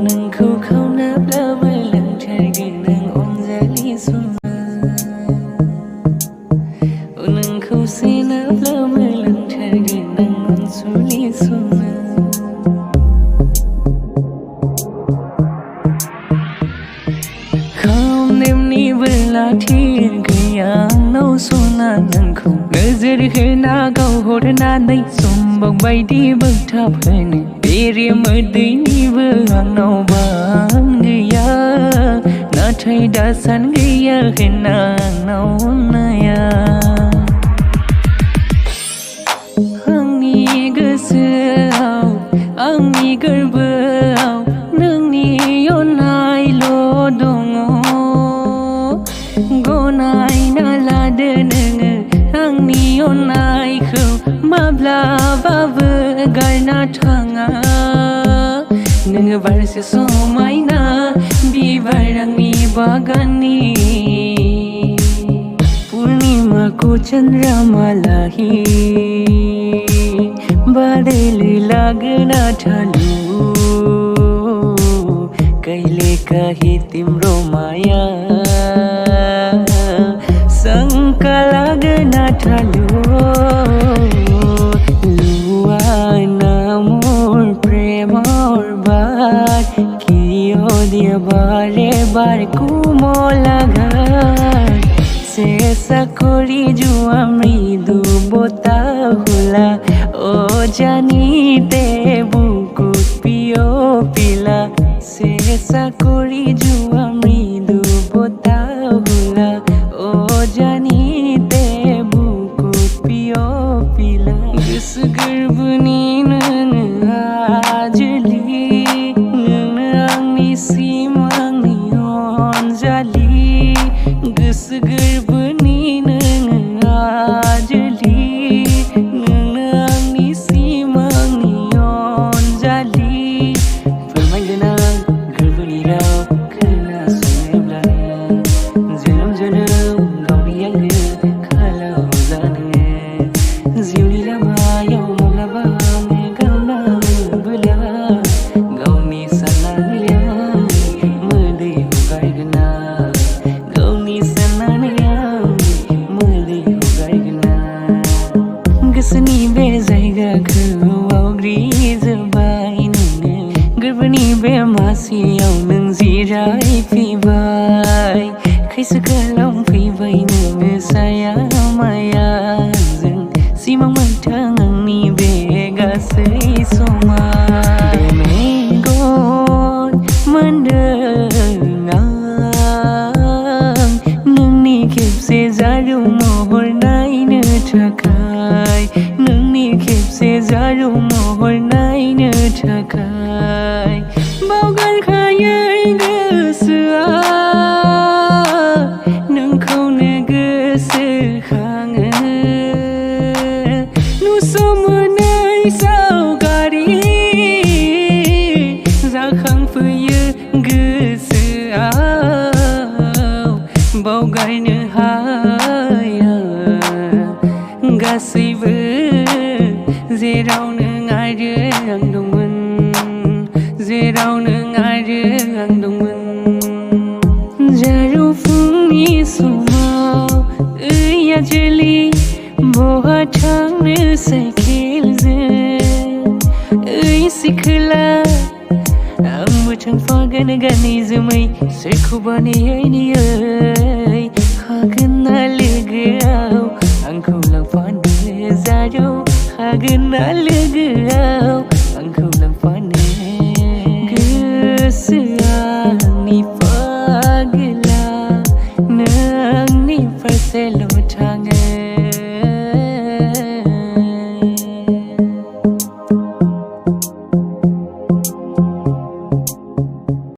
नोंखौ खावनाब्लाबो लांथारगोन आं अनजालि सना नोंखौ सेनाब्लाबो लांथारगोन आं अनसुलि सना खावनायनिबो लाथिर गैया आंनाव सना नोंखौ नोजोर होना गावहरनानै सम्भब बायदि बोगथाबहोनो बेरे मोदैनिबो आंनाव बां गैया नाथाय दासान गैया होनना आंनाव अननाया आंनि गोसोआव आंनि गोरबोआव नोंनि अननायल' दङ गनायना लादो नोङो आंनि अननायखौ माब्लाबाबो गारना थाङा नोङो बारसे समायना बिबार आंनि बागाननि पूर्णिमाखौ चन्द्रमालाहि बादल लागना थालु कहिले काहीँ तिम्रो माया शङ्का लाग्न थाल्यो लुआना मोर प्रेमर बात कियो दियो बारे बारे कुमला घाट शेषा करी जुआ मृदु बोता होला ओ জানিতে বুকুত প্রিয় পিলা शेषा करी जुआ मृदु बोता होला ओ জানিতে बुकुत प्रिय पिला गोसो गोरबोनि नोङो आजोलि नोंनो आंनि सिमांनि अनजालि गोसो गोरबोनि नोङो आजोलि नोंनो आंनि सिमांनि अनजालि फोरमायगोन आं गोरबोनि राव खोनासङोब्ला जोनोम जोनोम गावनि आंगो खालामजानो जिउनि लामायाव माब्लाबा आङो गावनाबोला गावनि साननानै आंनि मोदै हगारगोन आं गावनि साननानै आंनि मोदै हगारगोन आं गोसोनि बे जायगाखौ आवग्रिजोब्बाय नोंनो गोरबोनि बे मासियाव नों जिरायफैबाय खायसो खालामफैबाय नोङो साया माया आंजों सिमां मोगथां आंनि बे गासै समा बे मेगन मोनदों आं नोंनि खेबसे जारौ महर नायनो थाखाय नोंनि खेबसे जारौ महर नायनो थाखाय बावगारखायै गोसोआ नोंखौनो गोसोखाङो नुस'मोनै सावगारि जाखांफैयो गोसोआव बावगारनो हाया गासैबो जेराव नों आरो आं दंमोन जेराव नों आरो आं दंमोन जारौ फुंनि समाव ओइ आजोलि बहा थांनो साइकेलजों ओइ सिखोला आंबो थांफागोन गानै जोमै सोरखौबा नेयै नेयै हागोन ना लोगोआव आंखौ लांफानो जारौ हागोन ना लोगोआव